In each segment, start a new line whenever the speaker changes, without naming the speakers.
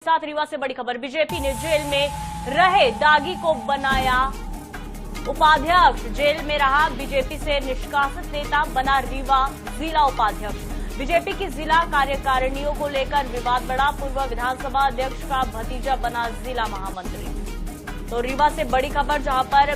साथ रीवा से बड़ी खबर। बीजेपी ने जेल में रहे दागी को बनाया उपाध्यक्ष। जेल में रहा बीजेपी से निष्कासित नेता बना रीवा जिला उपाध्यक्ष। बीजेपी की जिला कार्यकारिणियों को लेकर विवाद बढ़ा। पूर्व विधानसभा अध्यक्ष का भतीजा बना जिला महामंत्री। तो रीवा से बड़ी खबर, जहां पर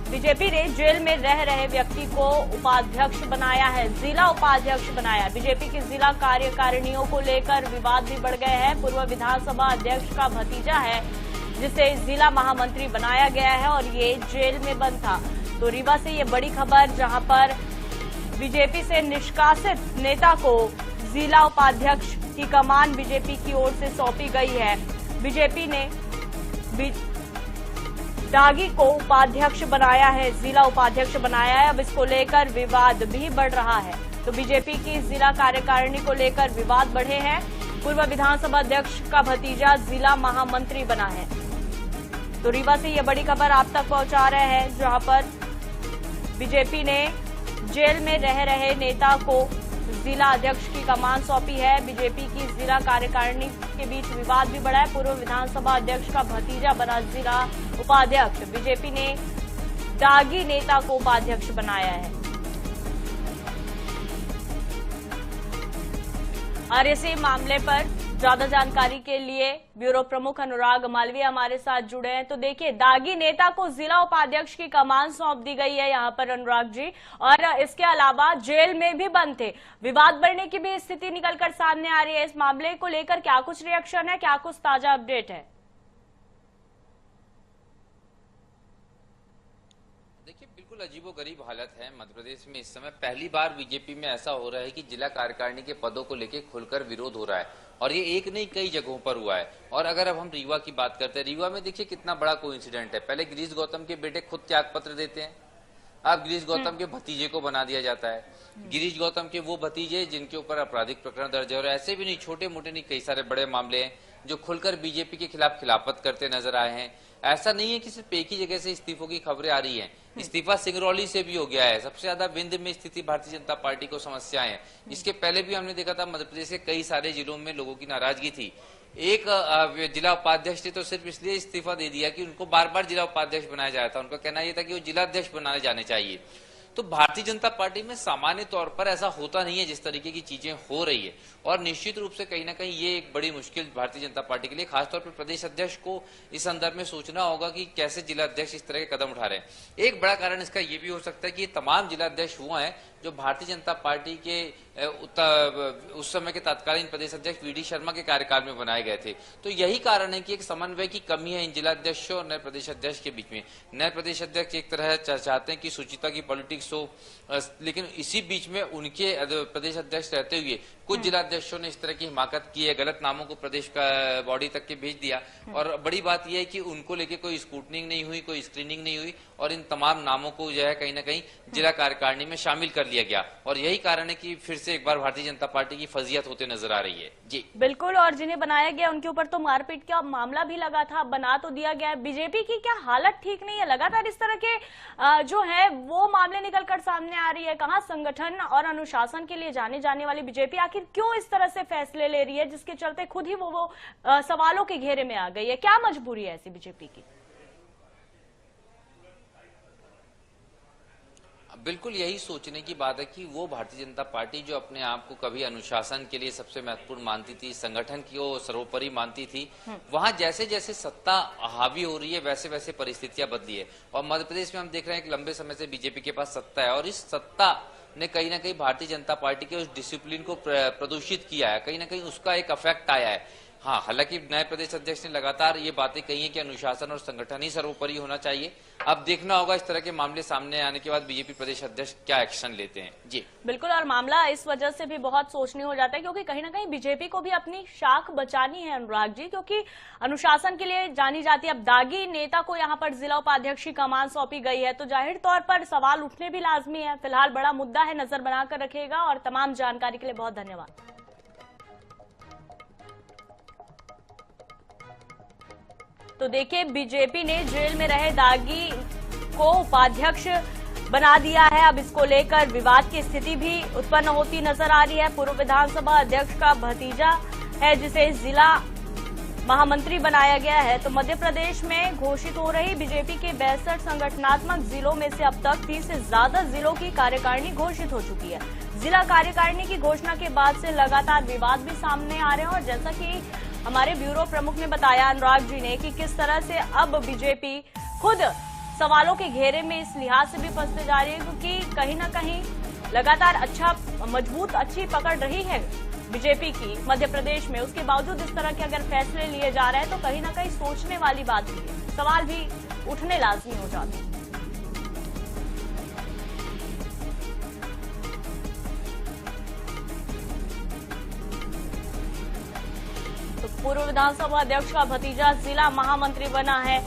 बीजेपी ने जेल में रह रहे व्यक्ति को उपाध्यक्ष बनाया है, जिला उपाध्यक्ष बनाया। बीजेपी की जिला कार्यकारिणियों को लेकर विवाद भी बढ़ गए हैं। पूर्व विधानसभा अध्यक्ष का भतीजा है जिसे जिला महामंत्री बनाया गया है और ये जेल में बंद था। तो रीवा से ये बड़ी खबर, जहां पर बीजेपी से निष्कासित नेता को जिला उपाध्यक्ष की कमान बीजेपी की ओर से सौंपी गई है। बीजेपी ने दागी को उपाध्यक्ष बनाया है, जिला उपाध्यक्ष बनाया है। अब इसको लेकर विवाद भी बढ़ रहा है। तो बीजेपी की जिला कार्यकारिणी को लेकर विवाद बढ़े हैं। पूर्व विधानसभा अध्यक्ष का भतीजा जिला महामंत्री बना है। तो रीवा से यह बड़ी खबर आप तक पहुंचा रहे हैं, जहां पर बीजेपी ने जेल में रह रहे नेता को जिला अध्यक्ष की कमान सौंपी है। बीजेपी की जिला कार्यकारिणी के बीच विवाद भी बढ़ा है। पूर्व विधानसभा अध्यक्ष का भतीजा बना जिला उपाध्यक्ष। बीजेपी ने दागी नेता को उपाध्यक्ष बनाया है। और इसी मामले पर ज्यादा जानकारी के लिए ब्यूरो प्रमुख अनुराग मालवीय हमारे साथ जुड़े हैं। तो देखिए, दागी नेता को जिला उपाध्यक्ष की कमान सौंप दी गई है यहाँ पर अनुराग जी, और इसके अलावा जेल में भी बंद थे। विवाद बढ़ने की भी स्थिति निकलकर सामने आ रही है। इस मामले को लेकर क्या कुछ रिएक्शन है, क्या कुछ ताजा अपडेट है?
देखिए, बिल्कुल अजीबोगरीब हालत है मध्य प्रदेश में इस समय। पहली बार बीजेपी में ऐसा हो रहा है कि जिला कार्यकारिणी के पदों को लेकर खुलकर विरोध हो रहा है, और ये एक नहीं कई जगहों पर हुआ है। और अगर अब हम रीवा की बात करते हैं, रीवा में देखिए कितना बड़ा कोइंसिडेंट है। पहले गिरीश गौतम के बेटे खुद त्याग पत्र देते हैं, अब गिरीश गौतम के भतीजे को बना दिया जाता है। गिरीश गौतम के वो भतीजे जिनके ऊपर आपराधिक प्रकरण दर्ज है, और ऐसे भी नहीं, छोटे मोटे नहीं, कई सारे बड़े मामले हैं जो खुलकर बीजेपी के खिलाफ खिलाफत करते नजर आए हैं। ऐसा नहीं है कि सिर्फ एक ही जगह से इस्तीफों की खबरें आ रही हैं। इस्तीफा सिंगरौली से भी हो गया है। सबसे ज्यादा विंध्य में स्थिति भारतीय जनता पार्टी को समस्याएं हैं। इसके पहले भी हमने देखा था मध्य प्रदेश के कई सारे जिलों में लोगों की नाराजगी थी। एक जिला उपाध्यक्ष ने तो सिर्फ इसलिए इस्तीफा दे दिया कि उनको बार बार जिला उपाध्यक्ष बनाया जा रहा था। उनका कहना यह था कि वो जिलाध्यक्ष बनाए जाने चाहिए। तो भारतीय जनता पार्टी में सामान्य तौर पर ऐसा होता नहीं है जिस तरीके की चीजें हो रही है, और निश्चित रूप से कहीं ना कहीं ये एक बड़ी मुश्किल भारतीय जनता पार्टी के लिए, खासतौर पर प्रदेश अध्यक्ष को इस संदर्भ में सोचना होगा कि कैसे जिला अध्यक्ष इस तरह के कदम उठा रहे हैं। एक बड़ा कारण इसका ये भी हो सकता है कि ये तमाम जिला अध्यक्ष हुए हैं जो भारतीय जनता पार्टी के उस समय के तत्कालीन प्रदेश अध्यक्ष वी डी शर्मा के कार्यकाल में बनाए गए थे। तो यही कारण है कि एक समन्वय की कमी है इन जिला अध्यक्षों और नए प्रदेश अध्यक्ष के बीच में। नए प्रदेश अध्यक्ष एक तरह चाहते हैं कि सुचिता की पॉलिटिक्स हो, लेकिन इसी बीच में उनके प्रदेश अध्यक्ष रहते हुए कुछ जिला अध्यक्षों ने इस तरह की हिमाकत की है, गलत नामों को प्रदेश का बॉडी तक के भेज दिया। और बड़ी बात यह है कि उनको लेके कोई स्क्रूटनिंग नहीं हुई, कोई स्क्रीनिंग नहीं हुई, और इन तमाम नामों को जो है कहीं ना कहीं जिला कार्यकारिणी में शामिल कर लिया गया। और यही कारण है कि फिर से एक बार भारतीय जनता पार्टी की फजीहत होते नजर आ रही है। जी
बिल्कुल, और जिन्हें बनाया गया उनके ऊपर तो मारपीट का मामला भी लगा था, बना तो दिया गया है। बीजेपी की क्या हालत ठीक नहीं है? लगातार इस तरह के जो है वो मामले निकलकर सामने आ रही है। कहां संगठन और अनुशासन के लिए जाने वाली बीजेपी आखिर क्यों इस तरह से फैसले ले रही है, जिसके चलते खुद ही वो सवालों के घेरे में आ गई है? क्या मजबूरी है ऐसी बीजेपी की?
बिल्कुल यही सोचने की बात है कि वो भारतीय जनता पार्टी जो अपने आप को कभी अनुशासन के लिए सबसे महत्वपूर्ण मानती थी, संगठन की वो सर्वोपरि मानती थी, वहां जैसे जैसे सत्ता हावी हो रही है वैसे वैसे परिस्थितियां बदली है। और मध्य प्रदेश में हम देख रहे हैं कि लंबे समय से बीजेपी के पास सत्ता है, और इस सत्ता ने कहीं ना कहीं भारतीय जनता पार्टी के उस डिसिप्लिन को प्रदूषित किया है। कहीं ना कहीं उसका एक इफेक्ट आया है। हाँ, हालांकि नए प्रदेश अध्यक्ष ने लगातार ये बातें कही हैं कि अनुशासन और संगठन ही सर्वोपरि होना चाहिए। अब देखना होगा इस तरह के मामले सामने आने के बाद बीजेपी प्रदेश अध्यक्ष क्या एक्शन लेते हैं। जी
बिल्कुल, और मामला इस वजह से भी बहुत सोचनीय हो जाता है क्योंकि कहीं ना कहीं बीजेपी को भी अपनी शाख बचानी है अनुराग जी, क्योंकि अनुशासन के लिए जानी जाती है। अब दागी नेता को यहाँ पर जिला उपाध्यक्ष की कमान सौंपी गई है, तो जाहिर तौर पर सवाल उठने भी लाजमी है। फिलहाल बड़ा मुद्दा है, नजर बनाकर रखिएगा, और तमाम जानकारी के लिए बहुत धन्यवाद। तो देखिए, बीजेपी ने जेल में रहे दागी को उपाध्यक्ष बना दिया है। अब इसको लेकर विवाद की स्थिति भी उत्पन्न होती नजर आ रही है। पूर्व विधानसभा अध्यक्ष का भतीजा है जिसे जिला महामंत्री बनाया गया है, तो मध्य प्रदेश में घोषित हो रही बीजेपी के 62 संगठनात्मक जिलों में से अब तक 30 से ज्यादा जिलों की कार्यकारिणी घोषित हो चुकी है। जिला कार्यकारिणी की घोषणा के बाद से लगातार विवाद भी सामने आ रहे हैं और जैसा कि हमारे ब्यूरो प्रमुख ने बताया अनुराग जी ने कि किस तरह से अब बीजेपी खुद सवालों के घेरे में इस लिहाज से भी फंसते जा रही है क्योंकि कहीं न कहीं लगातार अच्छी पकड़ रही है बीजेपी की मध्य प्रदेश में। उसके बावजूद इस तरह के अगर फैसले लिए जा रहे हैं तो कहीं न कहीं सोचने वाली बात भी है, सवाल भी उठने लाजमी हो जाते हैं। तो पूर्व विधानसभा अध्यक्ष का भतीजा जिला महामंत्री बना है